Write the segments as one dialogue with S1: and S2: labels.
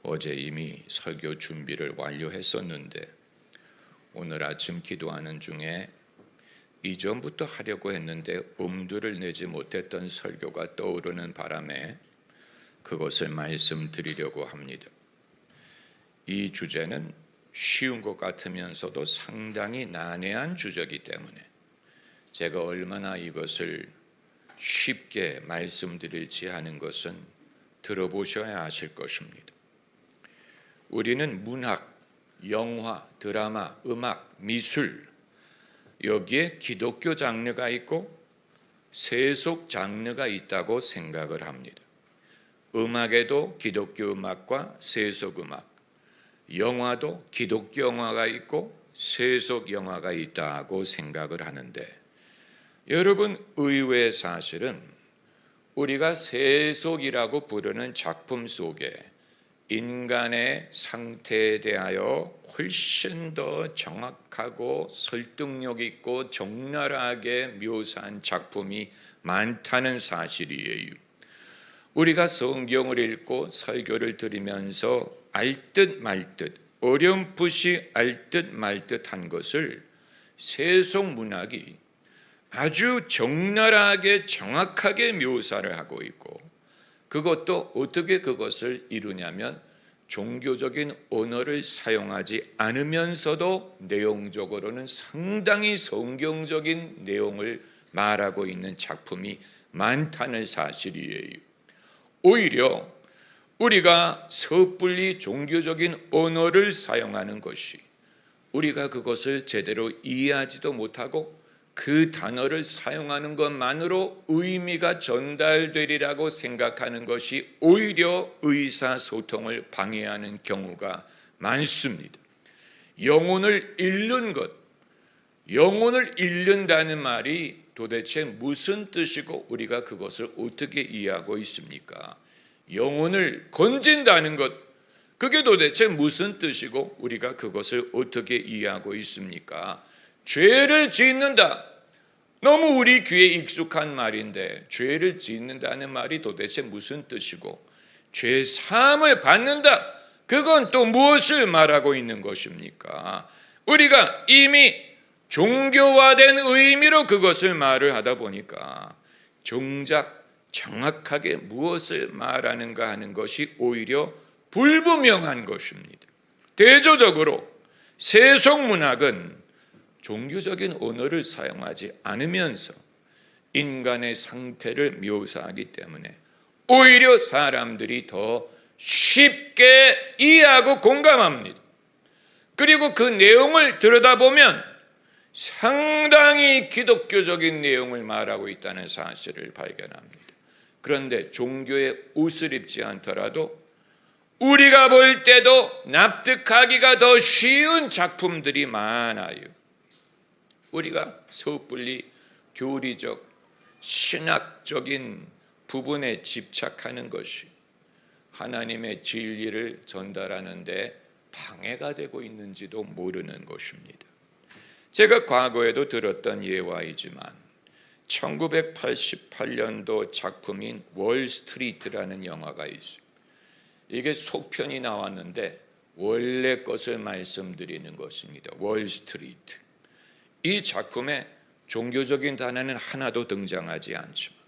S1: 어제 이미 설교 준비를 완료했었는데 오늘 아침 기도하는 중에 이전부터 하려고 했는데 엄두를 내지 못했던 설교가 떠오르는 바람에 그것을 말씀드리려고 합니다. 이 주제는 쉬운 것 같으면서도 상당히 난해한 주제이기 때문에 제가 얼마나 이것을 쉽게 말씀드릴지 하는 것은 들어보셔야 아실 것입니다. 우리는 문학, 영화, 드라마, 음악, 미술 여기에 기독교 장르가 있고 세속 장르가 있다고 생각을 합니다. 음악에도 기독교 음악과 세속 음악, 영화도 기독교 영화가 있고 세속 영화가 있다고 생각을 하는데 여러분, 의외의 사실은 우리가 세속이라고 부르는 작품 속에 인간의 상태에 대하여 훨씬 더 정확하고 설득력 있고 적나라하게 묘사한 작품이 많다는 사실이에요. 우리가 성경을 읽고 설교를 들으면서 알듯 말듯 어렴풋이 알듯 말듯한 것을 세속 문학이 아주 적나라하게 정확하게 묘사를 하고 있고 그것도 어떻게 그것을 이루냐면 종교적인 언어를 사용하지 않으면서도 내용적으로는 상당히 성경적인 내용을 말하고 있는 작품이 많다는 사실이에요. 오히려 우리가 섣불리 종교적인 언어를 사용하는 것이 우리가 그것을 제대로 이해하지도 못하고 그 단어를 사용하는 것만으로 의미가 전달되리라고 생각하는 것이 오히려 의사소통을 방해하는 경우가 많습니다. 영혼을 잃는 것, 영혼을 잃는다는 말이 도대체 무슨 뜻이고 우리가 그것을 어떻게 이해하고 있습니까? 영혼을 건진다는 것, 그게 도대체 무슨 뜻이고 우리가 그것을 어떻게 이해하고 있습니까? 죄를 짓는다. 너무 우리 귀에 익숙한 말인데 죄를 짓는다는 말이 도대체 무슨 뜻이고 죄 사함을 받는다. 그건 또 무엇을 말하고 있는 것입니까? 우리가 이미 종교화된 의미로 그것을 말을 하다 보니까 정작 정확하게 무엇을 말하는가 하는 것이 오히려 불분명한 것입니다. 대조적으로 세속문학은 종교적인 언어를 사용하지 않으면서 인간의 상태를 묘사하기 때문에 오히려 사람들이 더 쉽게 이해하고 공감합니다. 그리고 그 내용을 들여다보면 상당히 기독교적인 내용을 말하고 있다는 사실을 발견합니다. 그런데 종교에 옷을 입지 않더라도 우리가 볼 때도 납득하기가 더 쉬운 작품들이 많아요. 우리가 섣불리 교리적, 신학적인 부분에 집착하는 것이 하나님의 진리를 전달하는 데 방해가 되고 있는지도 모르는 것입니다. 제가 과거에도 들었던 예화이지만 1988년도 작품인 월스트리트라는 영화가 있어요. 이게 속편이 나왔는데 원래 것을 말씀드리는 것입니다. 월스트리트. 이 작품에 종교적인 단어는 하나도 등장하지 않지만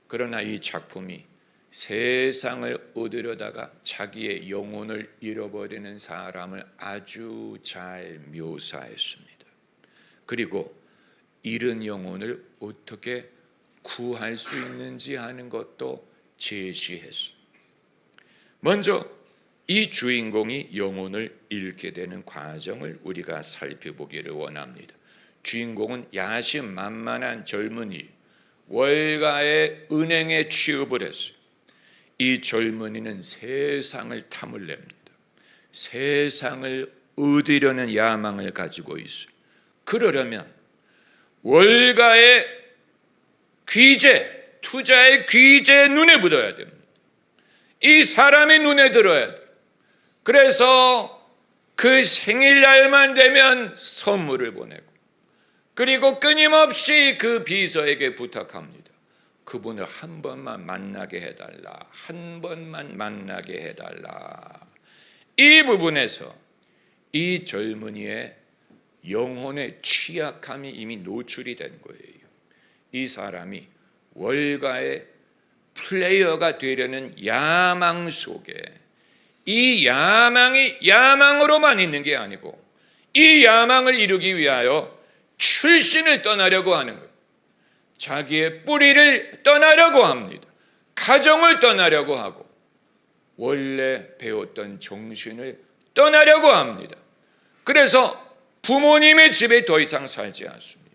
S1: 그러나 이 작품이 세상을 얻으려다가 자기의 영혼을 잃어버리는 사람을 아주 잘 묘사했습니다. 그리고 잃은 영혼을 어떻게 구할 수 있는지 하는 것도 제시했습니다. 먼저 이 주인공이 영혼을 잃게 되는 과정을 우리가 살펴보기를 원합니다. 주인공은 야심만만한 젊은이, 월가의 은행에 취업을 했어요. 이 젊은이는 세상을 탐을 냅니다. 세상을 얻으려는 야망을 가지고 있어요. 그러려면 월가의 귀재, 투자의 귀재 눈에 묻어야 됩니다. 이 사람의 눈에 들어야 돼요. 그래서 그 생일날만 되면 선물을 보내고 그리고 끊임없이 그 비서에게 부탁합니다. 그분을 한 번만 만나게 해달라. 한 번만 만나게 해달라. 이 부분에서 이 젊은이의 영혼의 취약함이 이미 노출이 된 거예요. 이 사람이 월가의 플레이어가 되려는 야망 속에, 이 야망이 야망으로만 있는 게 아니고 이 야망을 이루기 위하여 출신을 떠나려고 하는 거예요. 자기의 뿌리를 떠나려고 합니다. 가정을 떠나려고 하고 원래 배웠던 정신을 떠나려고 합니다. 그래서 부모님의 집에 더 이상 살지 않습니다.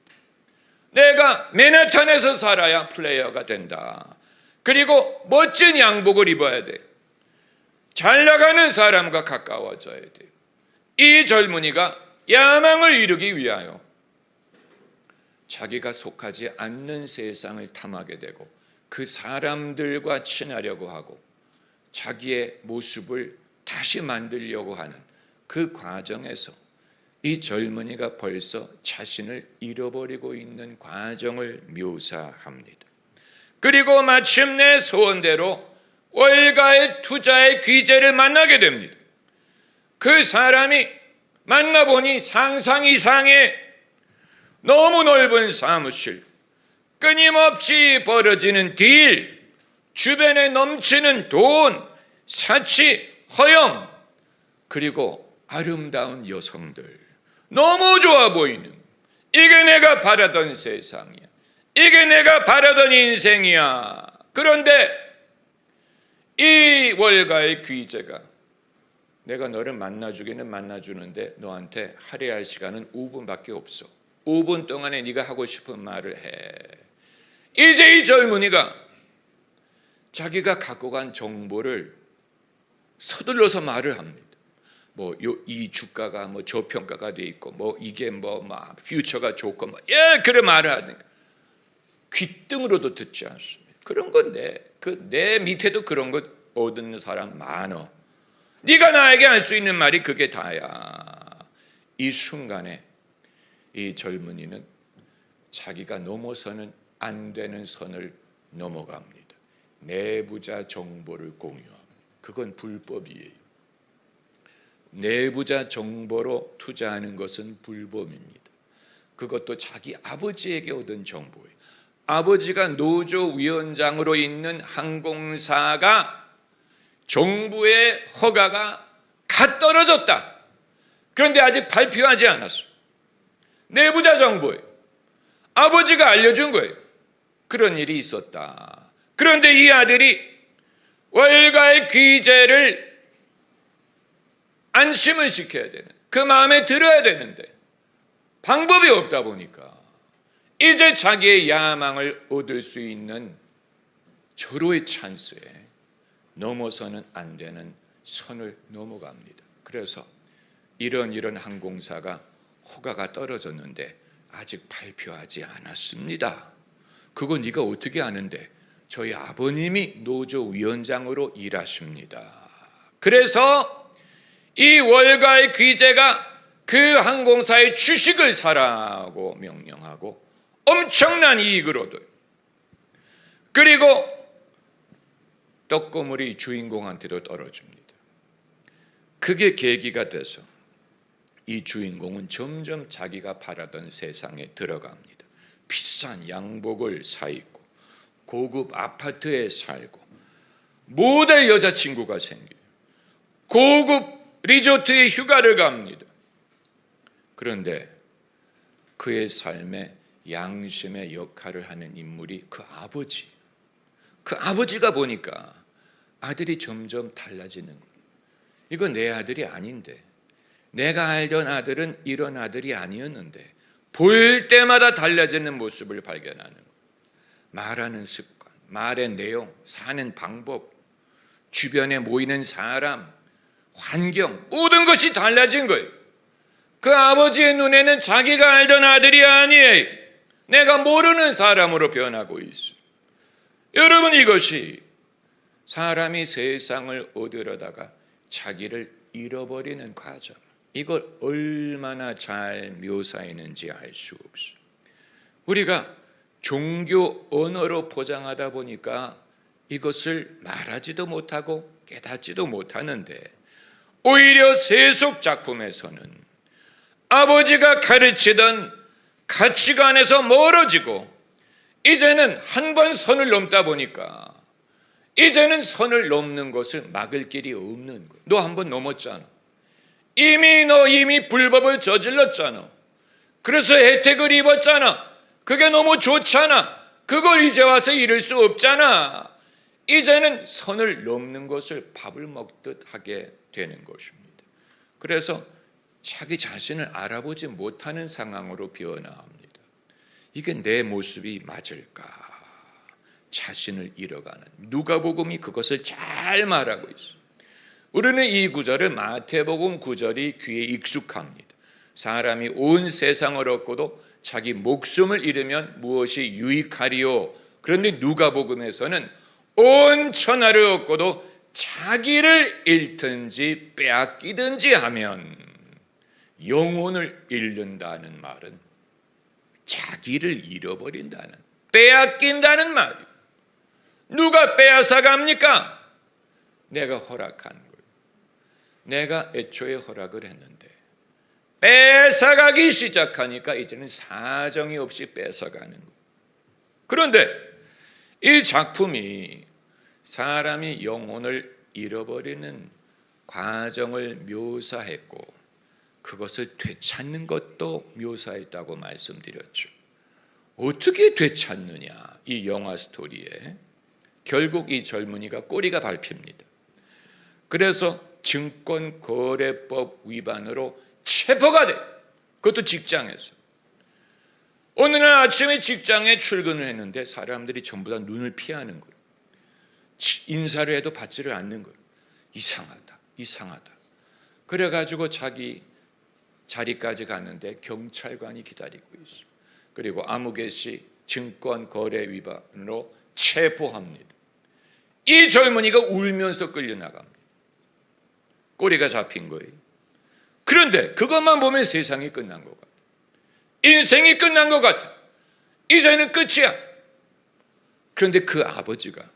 S1: 내가 맨하탄에서 살아야 플레이어가 된다. 그리고 멋진 양복을 입어야 돼. 잘 나가는 사람과 가까워져야 돼. 이 젊은이가 야망을 이루기 위하여 자기가 속하지 않는 세상을 탐하게 되고 그 사람들과 친하려고 하고 자기의 모습을 다시 만들려고 하는 그 과정에서 이 젊은이가 벌써 자신을 잃어버리고 있는 과정을 묘사합니다. 그리고 마침내 소원대로 월가의 투자의 귀재를 만나게 됩니다. 그 사람이 만나보니 상상 이상의 너무 넓은 사무실, 끊임없이 벌어지는 딜, 주변에 넘치는 돈, 사치, 허영, 그리고 아름다운 여성들, 너무 좋아 보이는, 이게 내가 바라던 세상이야, 이게 내가 바라던 인생이야. 그런데 이 월가의 귀재가 내가 너를 만나주기는 만나주는데 너한테 할애할 시간은 5분밖에 없어. 5분 동안에 네가 하고 싶은 말을 해. 이제 이 젊은이가 자기가 갖고 간 정보를 서둘러서 말을 합니다. 이 주가가 저평가가 돼 있고 이게 퓨처가 좋고 그래 말을 하니까 귓등으로도 듣지 않습니다. 그런 건데 내 밑에도 그런 것 얻는 사람 많어. 네가 나에게 할 수 있는 말이 그게 다야. 이 순간에 이 젊은이는 자기가 넘어서는 안 되는 선을 넘어갑니다. 내부자 정보를 공유합니다. 그건 불법이에요. 내부자 정보로 투자하는 것은 불법입니다. 그것도 자기 아버지에게 얻은 정보예요. 아버지가 노조위원장으로 있는 항공사가 정부의 허가가 갓 떨어졌다. 그런데 아직 발표하지 않았어요. 내부자 정보예요. 아버지가 알려준 거예요. 그런 일이 있었다. 그런데 이 아들이 월가의 귀재를 안심을 시켜야 되는, 그 마음에 들어야 되는데 방법이 없다 보니까 이제 자기의 야망을 얻을 수 있는 절호의 찬스에 넘어서는 안 되는 선을 넘어갑니다. 그래서 이런 항공사가 허가가 떨어졌는데 아직 발표하지 않았습니다. 그거 네가 어떻게 아는데? 저희 아버님이 노조위원장으로 일하십니다. 그래서 이 월가의 귀재가 그 항공사의 주식을 사라고 명령하고 엄청난 이익을 얻어요. 그리고 떡고물이 주인공한테도 떨어집니다. 그게 계기가 돼서 이 주인공은 점점 자기가 바라던 세상에 들어갑니다. 비싼 양복을 사 입고 고급 아파트에 살고 모델 여자친구가 생겨요. 고급 리조트에 휴가를 갑니다. 그런데 그의 삶에 양심의 역할을 하는 인물이 그 아버지. 그 아버지가 보니까 아들이 점점 달라지는 거예요. 이건 내 아들이 아닌데, 내가 알던 아들은 이런 아들이 아니었는데 볼 때마다 달라지는 모습을 발견하는 거예요. 말하는 습관, 말의 내용, 사는 방법, 주변에 모이는 사람, 환경, 모든 것이 달라진 거예요. 그 아버지의 눈에는 자기가 알던 아들이 아니에요. 내가 모르는 사람으로 변하고 있어요. 여러분, 이것이 사람이 세상을 얻으려다가 자기를 잃어버리는 과정, 이걸 얼마나 잘 묘사했는지 알 수 없어요. 우리가 종교 언어로 포장하다 보니까 이것을 말하지도 못하고 깨닫지도 못하는데, 오히려 세속 작품에서는 아버지가 가르치던 가치관에서 멀어지고 이제는 한 번 선을 넘다 보니까 이제는 선을 넘는 것을 막을 길이 없는 거예요. 너 한 번 넘었잖아. 이미 불법을 저질렀잖아. 그래서 혜택을 입었잖아. 그게 너무 좋잖아. 그걸 이제 와서 잃을 수 없잖아. 이제는 선을 넘는 것을 밥을 먹듯 하게 되는 것입니다. 그래서 자기 자신을 알아보지 못하는 상황으로 변화합니다. 이게 내 모습이 맞을까? 자신을 잃어가는, 누가복음이 그것을 잘 말하고 있어요. 우리는 이 구절을 마태복음 9절이 귀에 익숙합니다. 사람이 온 세상을 얻고도 자기 목숨을 잃으면 무엇이 유익하리요? 그런데 누가복음에서는 온 천하를 얻고도 자기를 잃든지 빼앗기든지 하면 영혼을 잃는다는 말은 자기를 잃어버린다는, 빼앗긴다는 말이에요. 누가 빼앗아 갑니까? 내가 허락한 거예요. 내가 애초에 허락을 했는데 뺏어가기 시작하니까 이제는 사정이 없이 뺏어가는 거예요. 그런데 이 작품이 사람이 영혼을 잃어버리는 과정을 묘사했고 그것을 되찾는 것도 묘사했다고 말씀드렸죠. 어떻게 되찾느냐? 이 영화 스토리에 결국 이 젊은이가 꼬리가 밟힙니다. 그래서 증권거래법 위반으로 체포가 돼. 그것도 직장에서. 어느 날 아침에 직장에 출근을 했는데 사람들이 전부 다 눈을 피하는 거예요. 인사를 해도 받지를 않는 거예요. 이상하다. 그래가지고 자기 자리까지 갔는데 경찰관이 기다리고 있어요. 그리고 아무개시 증권거래 위반으로 체포합니다. 이 젊은이가 울면서 끌려나갑니다. 꼬리가 잡힌 거예요. 그런데 그것만 보면 세상이 끝난 것 같아. 인생이 끝난 것 같아. 이제는 끝이야. 그런데 그 아버지가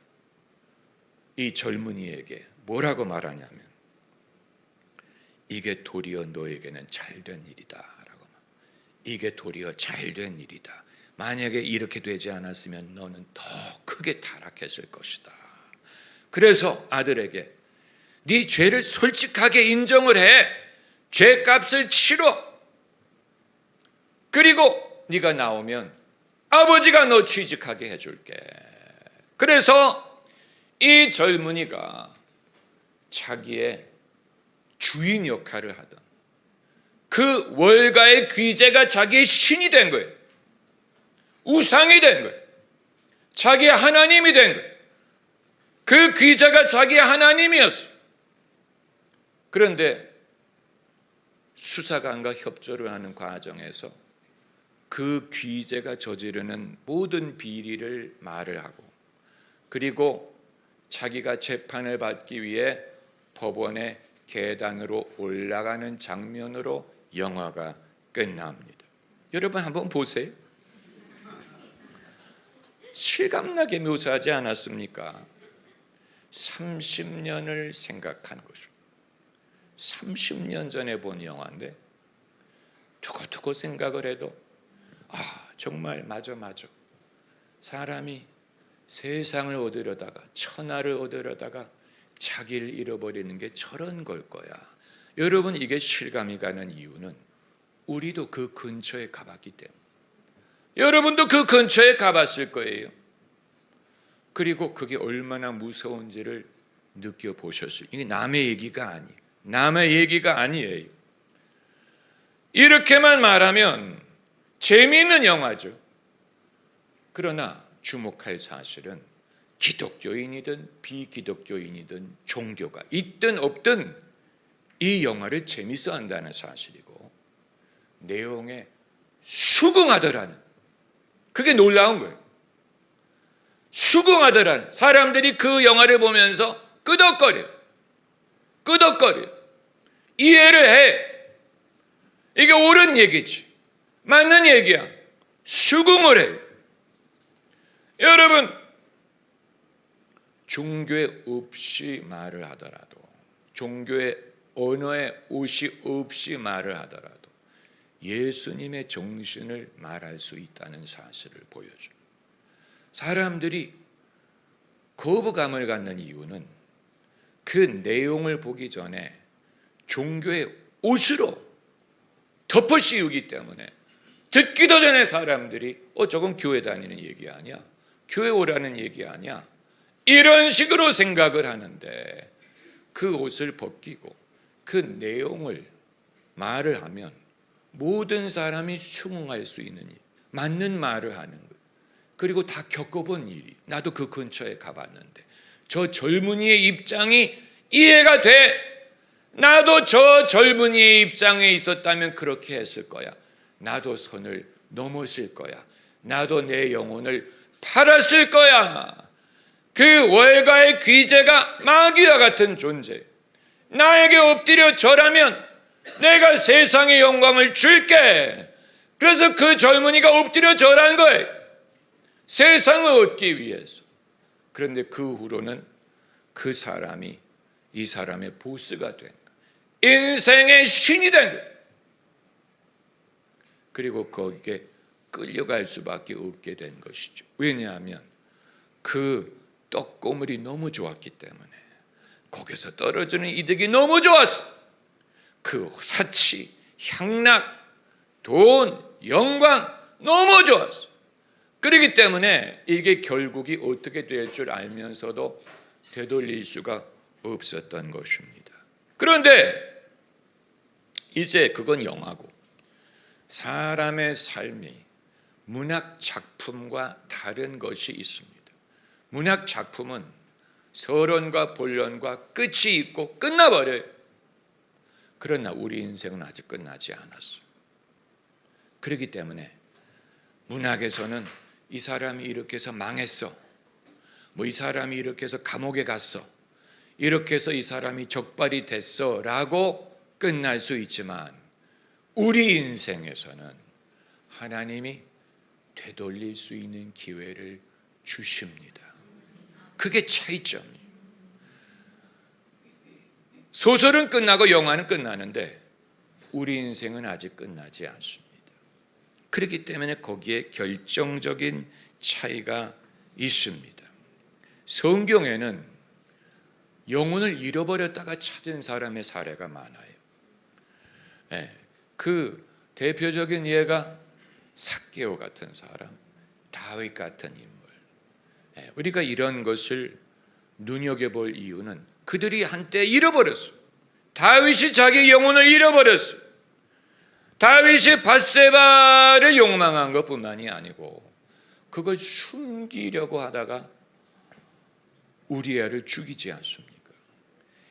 S1: 이 젊은이에게 뭐라고 말하냐면 이게 도리어 너에게는 잘된 일이다 라고. 이게 도리어 잘된 일이다. 만약에 이렇게 되지 않았으면 너는 더 크게 타락했을 것이다. 그래서 아들에게 네 죄를 솔직하게 인정을 해. 죄값을 치러. 그리고 네가 나오면 아버지가 너 취직하게 해줄게. 그래서 이 젊은이가 자기의 주인 역할을 하던 그 월가의 귀재가 자기의 신이 된 거예요. 우상이 된 거예요. 자기의 하나님이 된 거예요. 그 귀재가 자기의 하나님이었어요. 그런데 수사관과 협조를 하는 과정에서 그 귀재가 저지르는 모든 비리를 말을 하고 그리고 자기가 재판을 받기 위해 법원에 계단으로 올라가는 장면으로 영화가 끝납니다. 여러분 한번 보세요. 실감나게 묘사하지 않았습니까? 30년을 생각한 것입니다. 30년 전에 본 영화인데 두고두고 생각을 해도 정말 맞아. 사람이 세상을 얻으려다가 천하를 얻으려다가 자기를 잃어버리는 게 저런 걸 거야. 여러분 이게 실감이 가는 이유는 우리도 그 근처에 가봤기 때문에. 여러분도 그 근처에 가봤을 거예요. 그리고 그게 얼마나 무서운지를 느껴보셨어요. 이게 남의 얘기가 아니에요. 이렇게만 말하면 재미있는 영화죠. 그러나 주목할 사실은 기독교인이든 비기독교인이든 종교가 있든 없든 이 영화를 재밌어 한다는 사실이고 내용에 수긍하더라는, 그게 놀라운 거예요. 수긍하더라는, 사람들이 그 영화를 보면서 끄덕거려. 이해를 해. 이게 옳은 얘기지. 맞는 얘기야. 수긍을 해. 여러분, 종교에 없이 말을 하더라도, 종교에 언어에 옷이 없이 말을 하더라도 예수님의 정신을 말할 수 있다는 사실을 보여줘. 사람들이 거부감을 갖는 이유는 그 내용을 보기 전에 종교의 옷으로 덮어 씌우기 때문에 듣기도 전에 사람들이 저건 교회 다니는 얘기 아니야, 교회 오라는 얘기 아니야, 이런 식으로 생각을 하는데, 그 옷을 벗기고 그 내용을 말을 하면 모든 사람이 수긍할 수 있는 일, 맞는 말을 하는 것. 그리고 다 겪어본 일이, 나도 그 근처에 가봤는데 저 젊은이의 입장이 이해가 돼. 나도 저 젊은이의 입장에 있었다면 그렇게 했을 거야. 나도 선을 넘었을 거야. 나도 내 영혼을 팔았을 거야. 그 월가의 귀재가 마귀와 같은 존재, 나에게 엎드려 절하면 내가 세상의 영광을 줄게. 그래서 그 젊은이가 엎드려 절한 거예요, 세상을 얻기 위해서. 그런데 그 후로는 그 사람이 이 사람의 보스가 된 거예요. 인생의 신이 된 거예요. 그리고 거기에 끌려갈 수밖에 없게 된 것이죠. 왜냐하면 그 떡고물이 너무 좋았기 때문에, 거기서 떨어지는 이득이 너무 좋았어. 그 사치, 향락, 돈, 영광 너무 좋았어. 그렇기 때문에 이게 결국이 어떻게 될 줄 알면서도 되돌릴 수가 없었던 것입니다. 그런데 이제 그건 영화고, 사람의 삶이 문학 작품과 다른 것이 있습니다. 문학 작품은 서론과 본론과 끝이 있고 끝나버려요. 그러나 우리 인생은 아직 끝나지 않았어요. 그렇기 때문에 문학에서는 이 사람이 이렇게 해서 망했어, 이 사람이 이렇게 해서 감옥에 갔어, 이렇게 해서 이 사람이 적발이 됐어 라고 끝날 수 있지만, 우리 인생에서는 하나님이 되돌릴 수 있는 기회를 주십니다. 그게 차이점이에요. 소설은 끝나고 영화는 끝나는데 우리 인생은 아직 끝나지 않습니다. 그렇기 때문에 거기에 결정적인 차이가 있습니다. 성경에는 영혼을 잃어버렸다가 찾은 사람의 사례가 많아요. 그 대표적인 예가 삭개오 같은 사람, 다윗 같은 인물. 우리가 이런 것을 눈여겨볼 이유는 그들이 한때 잃어버렸어요. 다윗이 자기 영혼을 잃어버렸어요. 다윗이 밧세바를 욕망한 것뿐만이 아니고 그걸 숨기려고 하다가 우리아를 죽이지 않습니까?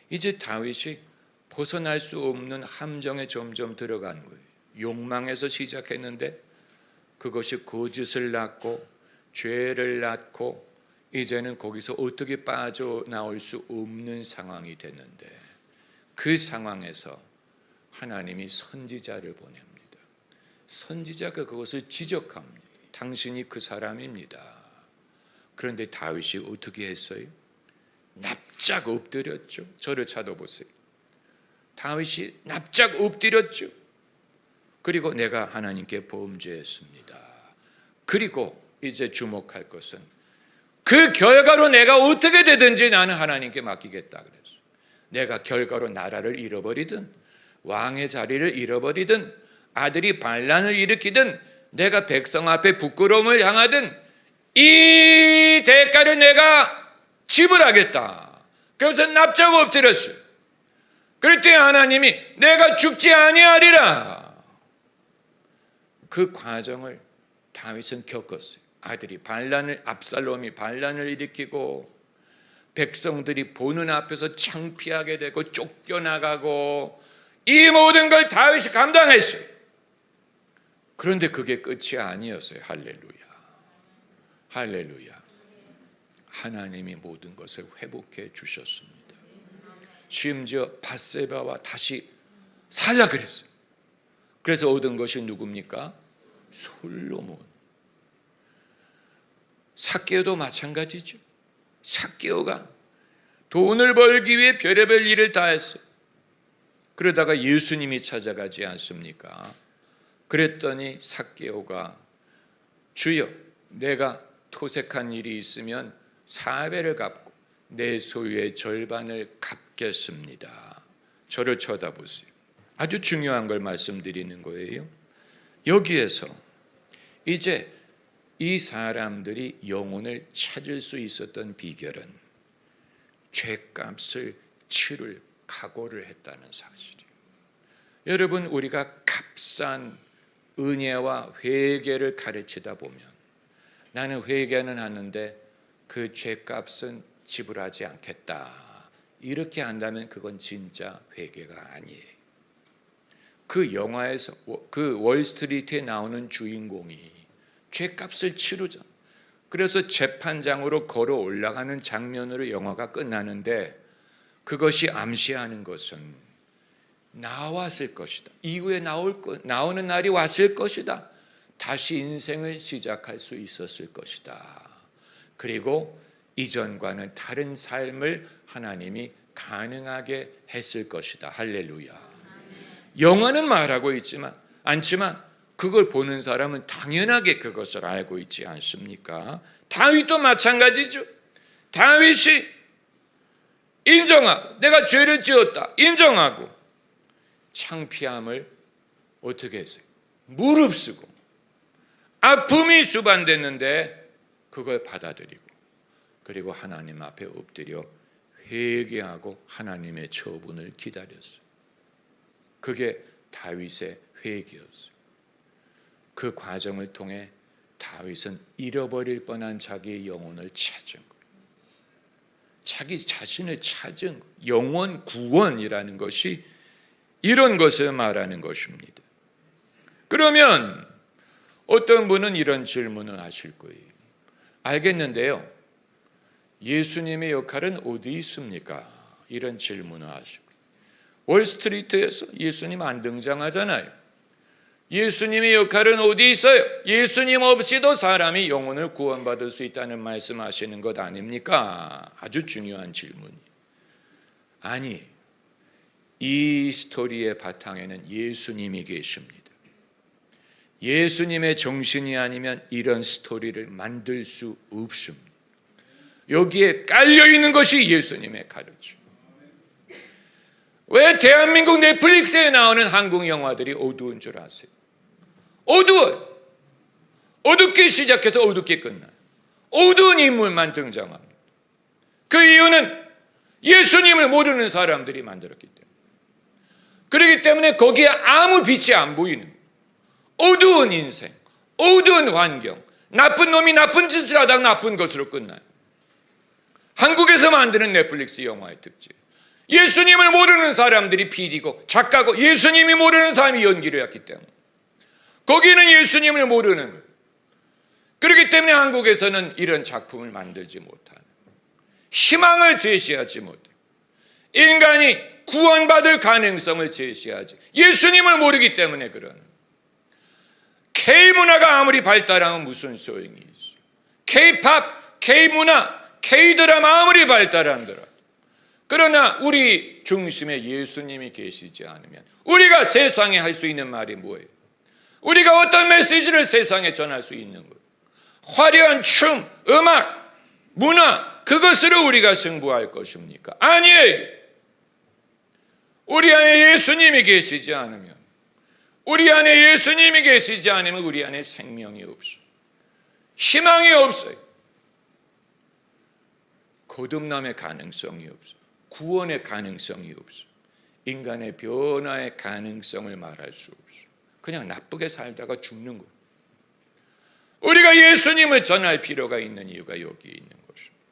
S1: 이제 다윗이 벗어날 수 없는 함정에 점점 들어간 거예요. 욕망에서 시작했는데 그것이 거짓을 낳고 죄를 낳고 이제는 거기서 어떻게 빠져나올 수 없는 상황이 됐는데, 그 상황에서 하나님이 선지자를 보냅니다. 선지자가 그것을 지적합니다. 당신이 그 사람입니다. 그런데 다윗이 어떻게 했어요? 납작 엎드렸죠. 저를 찾아보세요. 다윗이 납작 엎드렸죠. 그리고 내가 하나님께 범죄했습니다. 그리고 이제 주목할 것은 그 결과로 내가 어떻게 되든지 나는 하나님께 맡기겠다 그랬어요. 내가 결과로 나라를 잃어버리든 왕의 자리를 잃어버리든 아들이 반란을 일으키든 내가 백성 앞에 부끄러움을 당하든 이 대가를 내가 지불하겠다. 그래서 납작 엎드렸어요. 그랬더니 하나님이 내가 죽지 아니하리라. 그 과정을 다윗은 겪었어요. 아들이 압살롬이 반란을 일으키고 백성들이 보는 앞에서 창피하게 되고 쫓겨나가고, 이 모든 걸 다윗이 감당했어요. 그런데 그게 끝이 아니었어요. 할렐루야. 할렐루야. 하나님이 모든 것을 회복해 주셨습니다. 심지어 밧세바와 다시 살라 그랬어요. 그래서 얻은 것이 누굽니까? 솔로몬. 삭개오도 마찬가지죠. 삭개오가 돈을 벌기 위해 별의별 일을 다 했어요. 그러다가 예수님이 찾아가지 않습니까? 그랬더니 삭개오가 주여, 내가 토색한 일이 있으면 4배를 갚고 내 소유의 절반을 갚겠습니다. 저를 쳐다보세요. 아주 중요한 걸 말씀드리는 거예요. 여기에서 이제 이 사람들이 영혼을 찾을 수 있었던 비결은 죄값을 치를 각오를 했다는 사실이에요. 여러분, 우리가 값싼 은혜와 회개를 가르치다 보면 나는 회개는 하는데 그 죄값은 지불하지 않겠다, 이렇게 한다면 그건 진짜 회개가 아니에요. 그 영화에서 그 월스트리트에 나오는 주인공이 죄값을 치르잖아. 그래서 재판장으로 걸어 올라가는 장면으로 영화가 끝나는데 그것이 암시하는 것은 나왔을 것이다. 이후에 나오는 날이 왔을 것이다. 다시 인생을 시작할 수 있었을 것이다. 그리고 이전과는 다른 삶을 하나님이 가능하게 했을 것이다. 할렐루야. 영화는 말하고 않지만 그걸 보는 사람은 당연하게 그것을 알고 있지 않습니까? 다윗도 마찬가지죠. 다윗이 인정하고 내가 죄를 지었다 인정하고 창피함을 어떻게 했어요? 무릅쓰고 아픔이 수반됐는데 그걸 받아들이고 그리고 하나님 앞에 엎드려 회개하고 하나님의 처분을 기다렸어요. 그게 다윗의 회개였어요. 그 과정을 통해 다윗은 잃어버릴 뻔한 자기의 영혼을 찾은 거예요. 자기 자신을 찾은 거예요. 영혼 구원이라는 것이 이런 것을 말하는 것입니다. 그러면 어떤 분은 이런 질문을 하실 거예요. 알겠는데요, 예수님의 역할은 어디 있습니까? 이런 질문을 하시고, 월스트리트에서 예수님 안 등장하잖아요. 예수님의 역할은 어디 있어요? 예수님 없이도 사람이 영혼을 구원받을 수 있다는 말씀하시는 것 아닙니까? 아주 중요한 질문이. 아니, 이 스토리의 바탕에는 예수님이 계십니다. 예수님의 정신이 아니면 이런 스토리를 만들 수 없습니다. 여기에 깔려있는 것이 예수님의 가르침. 왜 대한민국 넷플릭스에 나오는 한국 영화들이 어두운 줄 아세요? 어두워요. 어둡게 시작해서 어둡게 끝나요. 어두운 인물만 등장합니다. 그 이유는 예수님을 모르는 사람들이 만들었기 때문에. 그렇기 때문에 거기에 아무 빛이 안 보이는 거예요. 어두운 인생, 어두운 환경, 나쁜 놈이 나쁜 짓을 하다가 나쁜 것으로 끝나요. 한국에서 만드는 넷플릭스 영화의 특징, 예수님을 모르는 사람들이 PD고 작가고 예수님이 모르는 사람이 연기를 했기 때문에 거기는 예수님을 모르는 거예요. 그렇기 때문에 한국에서는 이런 작품을 만들지 못하는, 희망을 제시하지 못해요. 인간이 구원받을 가능성을 제시하지, 예수님을 모르기 때문에 그러는 거예요. K문화가 아무리 발달하면 무슨 소용이 있어요? K-팝, K문화, K-드라마 아무리 발달한더라, 그러나 우리 중심에 예수님이 계시지 않으면 우리가 세상에 할 수 있는 말이 뭐예요? 우리가 어떤 메시지를 세상에 전할 수 있는 거예요? 화려한 춤, 음악, 문화, 그것으로 우리가 승부할 것입니까? 아니에요. 우리 안에 예수님이 계시지 않으면, 우리 안에 예수님이 계시지 않으면 우리 안에 생명이 없어요. 희망이 없어요. 거듭남의 가능성이 없어요. 구원의 가능성이 없어요. 인간의 변화의 가능성을 말할 수 없어요. 그냥 나쁘게 살다가 죽는 거예요. 우리가 예수님을 전할 필요가 있는 이유가 여기에 있는 것입니다.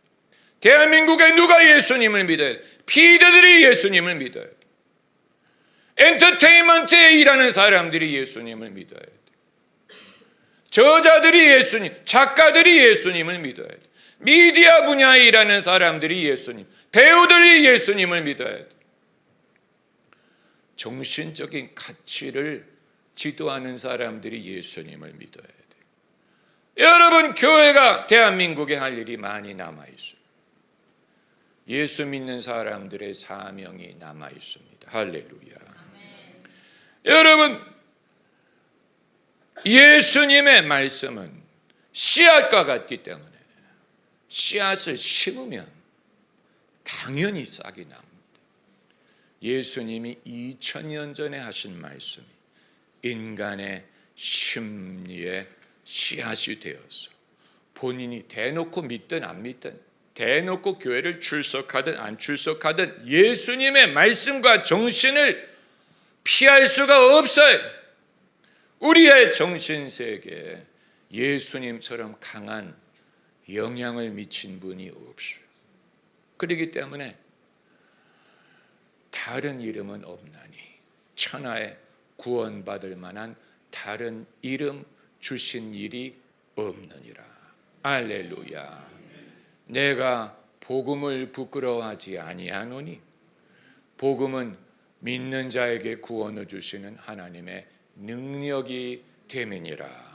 S1: 대한민국에 누가 예수님을 믿어야 돼? 피디들이 예수님을 믿어야 돼. 엔터테인먼트에 일하는 사람들이 예수님을 믿어야 돼. 저자들이 예수님, 작가들이 예수님을 믿어야 돼. 미디어 분야에 일하는 사람들이 예수님, 배우들이 예수님을 믿어야 돼. 정신적인 가치를 지도하는 사람들이 예수님을 믿어야 돼. 여러분, 교회가 대한민국에 할 일이 많이 남아있어요. 예수 믿는 사람들의 사명이 남아있습니다. 할렐루야. 여러분, 예수님의 말씀은 씨앗과 같기 때문에 씨앗을 심으면 당연히 싹이 납니다. 예수님이 2000년 전에 하신 말씀이 인간의 심리에 씨앗이 되어서 본인이 대놓고 믿든 안 믿든, 대놓고 교회를 출석하든 안 출석하든 예수님의 말씀과 정신을 피할 수가 없어요. 우리의 정신세계에 예수님처럼 강한 영향을 미친 분이 없어요. 그렇기 때문에 다른 이름은 없나니 천하에 구원받을 만한 다른 이름 주신 일이 없느니라. 할렐루야. 내가 복음을 부끄러워하지 아니하노니 복음은 믿는 자에게 구원을 주시는 하나님의 능력이 됨이니라.